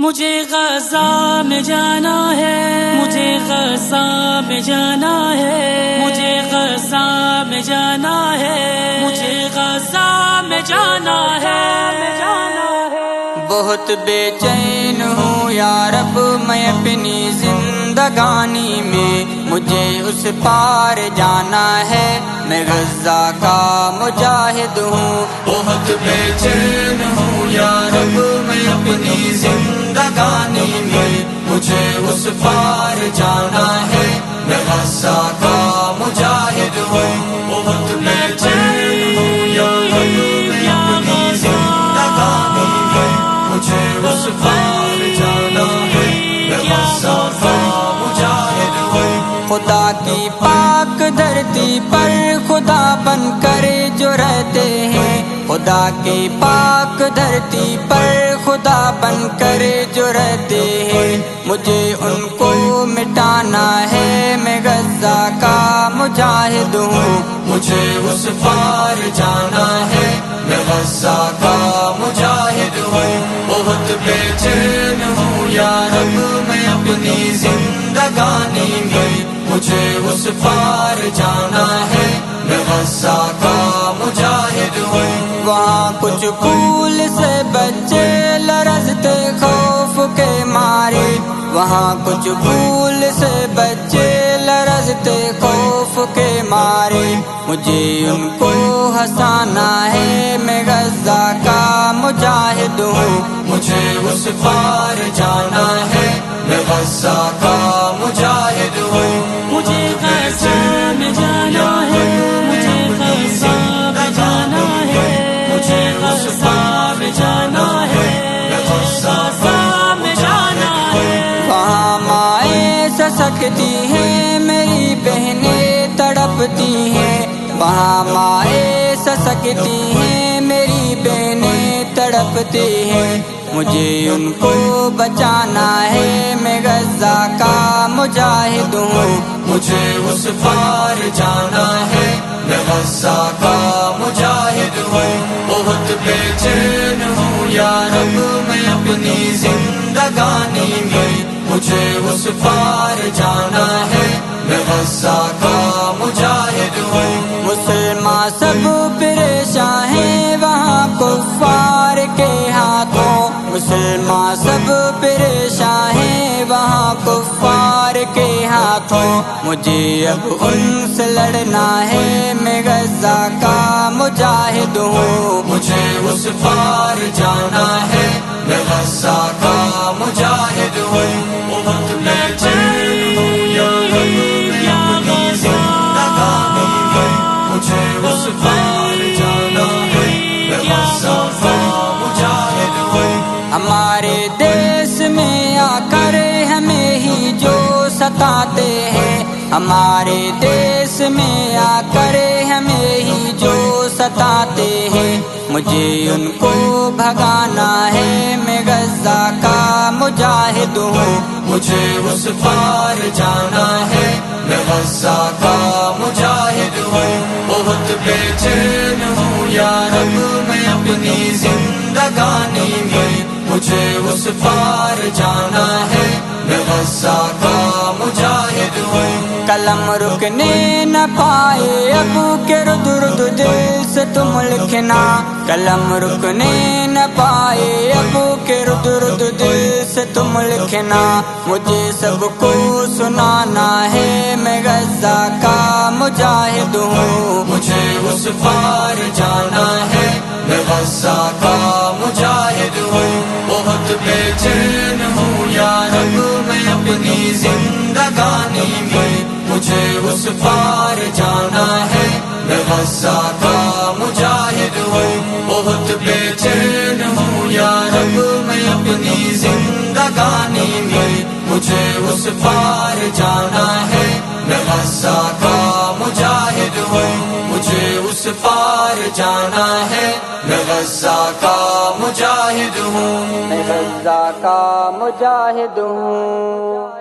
مجھے غزہ میں جانا ہے، مجھے غزہ میں جانا ہے، مجھے غزہ میں جانا ہے، مجھے غزہ میں جانا ہے۔ بہت بے چین ہوں یا رب میں اپنی زندگانی میں، مجھے اس پار جانا ہے، میں غزہ کا مجاہد ہوں۔ بہت بے چین ہوں یا رب میں اپنی زندگانی میں، مجھے اس پار جانا ہے، میں غزہ کا مجاہد ہوں۔ بہت بے چین ہوں یا رب میں اپنی زندگانی میں، مجھے اس پار جانا ہے، میں غزہ کا مجاہد ہوں۔ خدا کی پاک دھرتی پر خدا بن کر جو رہتے ہیں، خدا کی پاک دھرتی پر خدا بن کر جو رہتے ہیں، مجھے ان کو مٹانا ہے، میں غزہ کا مجاہد ہوں۔ مجھے اس پار جانا ہے، میں غزہ کا مجاہد ہوں۔ بہت بے چین ہوں یا رب میں اپنی زندگانی میں، مجھے اس پار جانا ہے، میں غزہ کا مجاہد ہوں۔ وہاں کچھ پھول سے بچے لرزتے خوف کے مارے، وہاں کچھ پھول سے بچے لرزتے خوف کے مارے، مجھے ان کو ہنسانا ہے، میں غزہ کا مجاہد ہوں۔ مجھے اس پار جانا ہے، میں غزہ کا مجاہد ہوں۔ مجھے غزہ میں جانا ہے، مجھے غزہ میں جانا ہے، مجھے غزہ میں جانا ہے، میں غزہ میں جانا ہے۔ وہاں مائیں سسکتی ہیں، میری بہنیں تڑپتی ہیں، وہاں مائیں سسکتی ہیں، میری بہنیں تڑپتی ہیں، مجھے ان کو بچانا ہے، میں غزہ کا مجاہد ہوں۔ مجھے اس پار جانا ہے، میں غزہ کا مجاہد ہوں۔ بہت بے چین ہوں یا رب میں اپنی زندگانی میں، مجھے اس پار جانا ہے، میں غزہ کا مجاہد ہوں۔ مسلمان سب پریشان ہیں وہاں کفار کے ہاتھوں، مسلمان سب پریشان ہیں وہاں کفار کے ہاتھوں، مجھے اب ان سے لڑنا ہے، میں غزہ کا مجاہد ہوں۔ مجھے اس پار جانا ہے، میں غزہ کا مجاہد ہوں۔ بہت بے چین ہوں یا رب میں اپنی زندگانی میں، مجھے اس پار جانا ہے، میں غزہ کا مجاہد ہوں۔ ہمارے دیس میں آ کر ہمیں ہی جو ستاتے ہیں، ہمارے دیس میں آ کر ہمیں ہی جو ستاتے ہیں، مجھے ان کو بھگانا ہے، میں غزہ کا مجاہد ہوں۔ مجھے اس پار جانا ہے، میں غزہ کا مجاہد ہوں۔ بہت بے چین ہوں یا رب میں اپنی زندگانی میں، مجھے اس پار جانا ہے، میں غزہ کا مجاہد ہوں۔ قلم رکنے نہ پائے اب کہ رد رد دل سے تم لکھنا، قلم رکنے نہ پائے اب کہ رد رد دل سے تم لکھنا، مجھے سب کو سنانا ہے، میں غزہ کا مجاہد ہوں۔ مجھے اس پار جانا ہے، میں غزہ کا مجاہد ہوں۔ بہت بے چین ہوں یا رب میں اپنی زندگانی میں، مجھے اس پار جانا ہے، میں غزہ کا مجاہد ہوں۔ بہت بے چین ہوں یا رب میں اپنی زندگانی میں، مجھے اس پار جانا ہے، میں غزہ کا مجاہد ہوں۔ مجھے اس پار جانا ہے، میں غزہ کا مجاہد ہوں۔ میں غزہ کا مجاہد ہوں۔